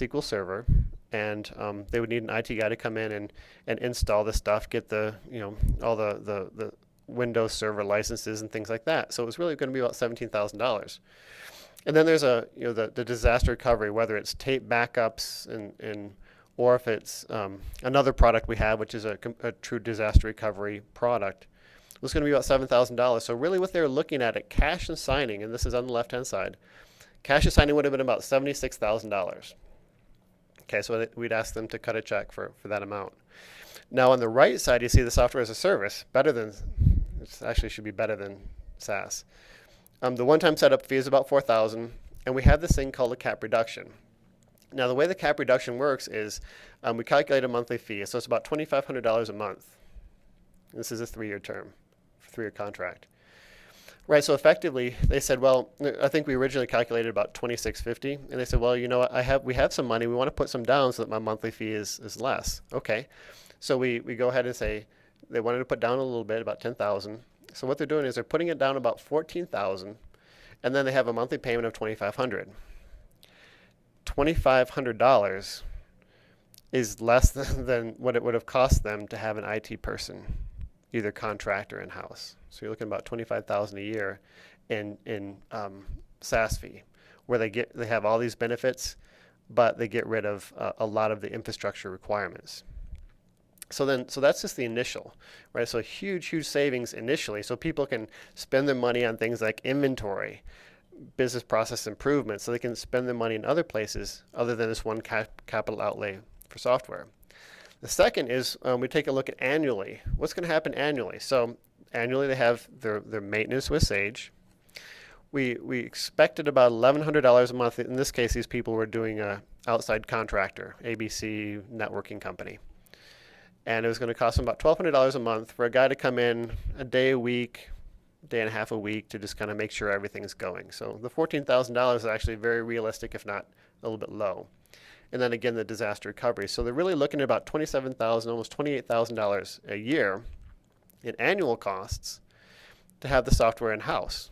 SQL Server, and they would need an IT guy to come in and install the stuff, get the all the Windows Server licenses and things like that. So it was really going to be about $17,000. And then there's the disaster recovery, whether it's tape backups and or if it's another product we have, which is a true disaster recovery product. It was going to be about $7,000. So really what they were looking at cash and signing, and this is on the left-hand side, cash and signing would have been about $76,000. Okay, so we'd ask them to cut a check for that amount. Now on the right side, you see the software as a service, it actually should be better than SaaS. The one-time setup fee is about $4,000, and we have this thing called a cap reduction. Now the way the cap reduction works is we calculate a monthly fee, so it's about $2,500 a month. This is a 3-year term, 3-year contract. Right, so effectively they said, well, I think we originally calculated about $2,650, and they said, well, you know what, we have some money, we want to put some down so that my monthly fee is less. Okay, so we go ahead and say they wanted to put down a little bit, about $10,000. So what they're doing is they're putting it down about $14,000, and then they have a monthly payment of $2,500. $2,500 is less than what it would have cost them to have an IT person, either contract or in-house. So you're looking about $25,000 a year in SaaS fee, where they have all these benefits, but they get rid of a lot of the infrastructure requirements. So that's just the initial, right? So huge savings initially, so people can spend their money on things like inventory, business process improvement, so they can spend their money in other places other than this one capital outlay for software. The second is we take a look at annually. What's going to happen annually? So annually they have their maintenance with Sage. We expected about $1,100 a month. In this case, these people were doing a outside contractor, ABC networking company. And it was going to cost them about $1,200 a month for a guy to come in a day a week, day and a half a week to just kind of make sure everything's going. So the $14,000 is actually very realistic, if not a little bit low. And then again, the disaster recovery. So they're really looking at about $27,000, almost $28,000 a year in annual costs to have the software in-house.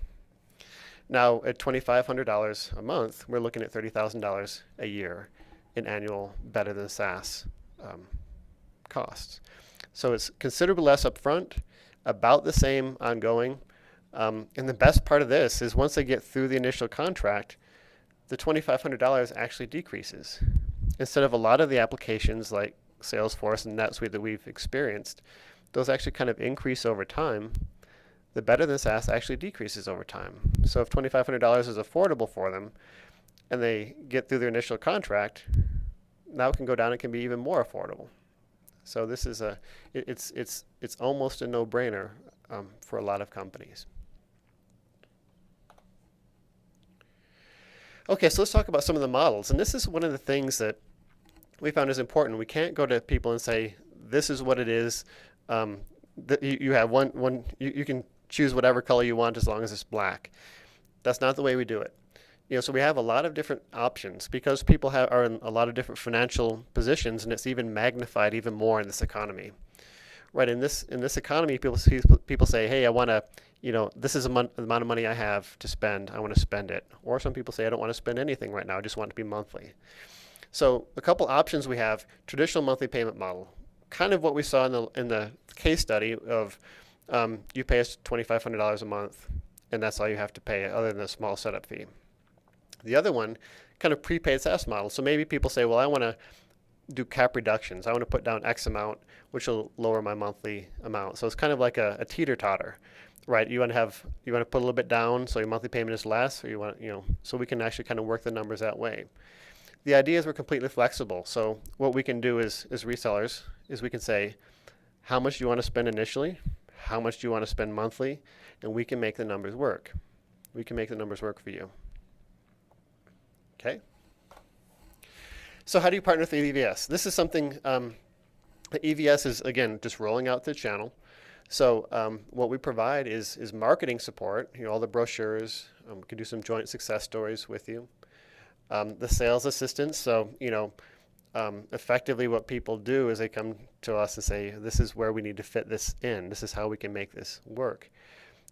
Now at $2,500 a month, we're looking at $30,000 a year in annual better than SaaS costs. So it's considerably less upfront, about the same ongoing. And the best part of this is once they get through the initial contract, the $2,500 actually decreases. Instead of a lot of the applications like Salesforce and NetSuite that we've experienced, those actually kind of increase over time. The better than SaaS actually decreases over time. So if $2,500 is affordable for them and they get through their initial contract, now it can go down and can be even more affordable. So this is it's almost a no-brainer for a lot of companies. Okay, so let's talk about some of the models. And this is one of the things that we found is important. We can't go to people and say, this is what it is. You have you can choose whatever color you want as long as it's black. That's not the way we do it. So we have a lot of different options because people are in a lot of different financial positions, and it's even magnified even more in this economy. Right, in this economy, people say, hey, I want to, this is the amount of money I have to spend. I want to spend it. Or some people say, I don't want to spend anything right now. I just want it to be monthly. So a couple options we have: traditional monthly payment model, kind of what we saw in the case study of you pay us $2,500 a month, and that's all you have to pay, other than a small setup fee. The other one, kind of prepaid SaaS model. So maybe people say, well, I want to do cap reductions. I want to put down X amount, which will lower my monthly amount. So it's kind of like a teeter-totter, right? You want to put a little bit down so your monthly payment is less, or you want, so we can actually kind of work the numbers that way. The idea is we're completely flexible. So what we can do as resellers is we can say, how much do you want to spend initially? How much do you want to spend monthly? And we can make the numbers work. We can make the numbers work for you. Okay. So how do you partner with EVS? This is something that EVS is, again, just rolling out the channel. So what we provide is marketing support, all the brochures. We can do some joint success stories with you. The sales assistance. So, effectively what people do is they come to us and say, this is where we need to fit this in. This is how we can make this work.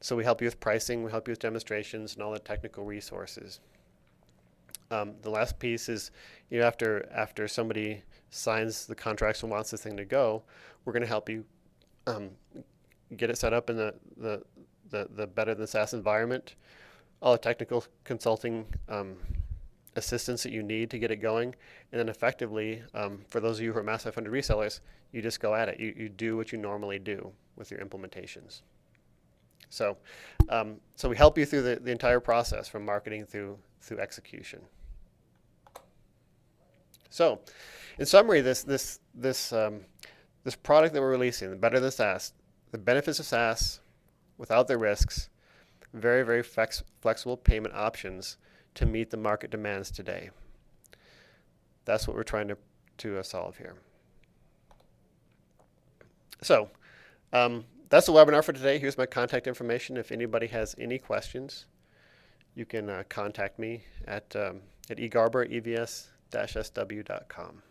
So we help you with pricing. We help you with demonstrations and all the technical resources. The last piece is, after somebody signs the contracts and wants this thing to go, we're going to help you um, get it set up in the Better Than SaaS environment, all the technical consulting assistance that you need to get it going, and then effectively, for those of you who are Mass 500 resellers, you just go at it. You do what you normally do with your implementations. So, so we help you through the entire process, from marketing through execution. So, in summary, this product that we're releasing, the Better Than SaaS, the benefits of SaaS without the risks, very, very flexible payment options to meet the market demands today. That's what we're trying to solve here. So, that's the webinar for today. Here's my contact information. If anybody has any questions, you can contact me at egarber@evs-sw.com.